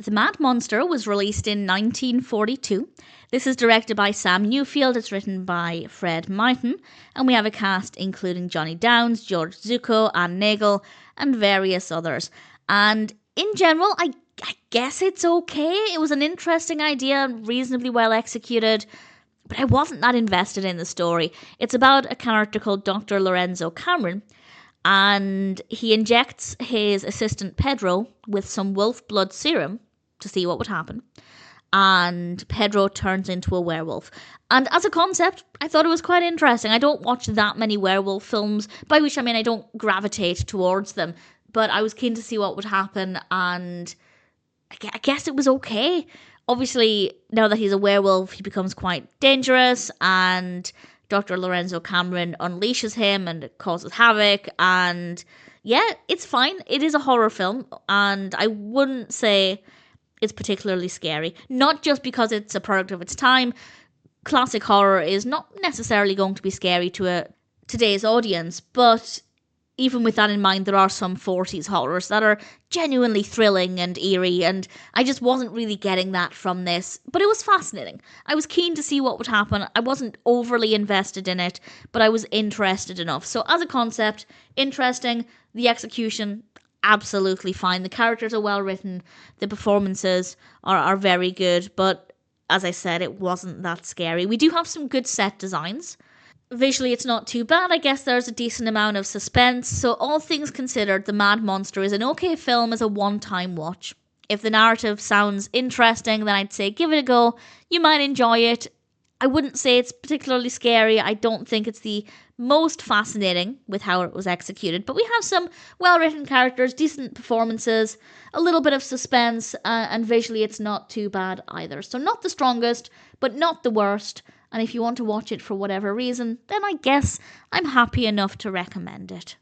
The Mad Monster was released in 1942. This is directed by Sam Newfield. It's written by Fred Myton. And we have a cast including Johnny Downs, George Zucco, and Nagel, and various others. And in general, I guess it's okay. It was an interesting idea, reasonably well executed, but I wasn't that invested in the story. It's about a character called Dr. Lorenzo Cameron, and he injects his assistant Petro with some wolf blood serum to see what would happen. And Petro turns into a werewolf. And as a concept, I thought it was quite interesting. I don't watch that many werewolf films, by which I mean I don't gravitate towards them, but I was keen to see what would happen, and I guess it was okay. Obviously, now that he's a werewolf, he becomes quite dangerous, and Dr. Lorenzo Cameron unleashes him and it causes havoc, and yeah, it's fine. It is a horror film, and I wouldn't say it's particularly scary. Not just because it's a product of its time. Classic horror is not necessarily going to be scary to today's audience, but even with that in mind, there are some 40s horrors that are genuinely thrilling and eerie, and I just wasn't really getting that from this. But it was fascinating. I was keen to see what would happen. I wasn't overly invested in it, but I was interested enough. So as a concept, interesting. The execution, absolutely fine. The characters are well written. The performances are very good. But as I said, it wasn't that scary. We do have some good set designs. Visually, it's not too bad. I guess there's a decent amount of suspense. So all things considered, The Mad Monster is an okay film as a one-time watch. If the narrative sounds interesting, then I'd say give it a go. You might enjoy it. I wouldn't say it's particularly scary. I don't think it's the most fascinating with how it was executed. But we have some well-written characters, decent performances, a little bit of suspense, and visually it's not too bad either. So not the strongest, but not the worst. And if you want to watch it for whatever reason, then I guess I'm happy enough to recommend it.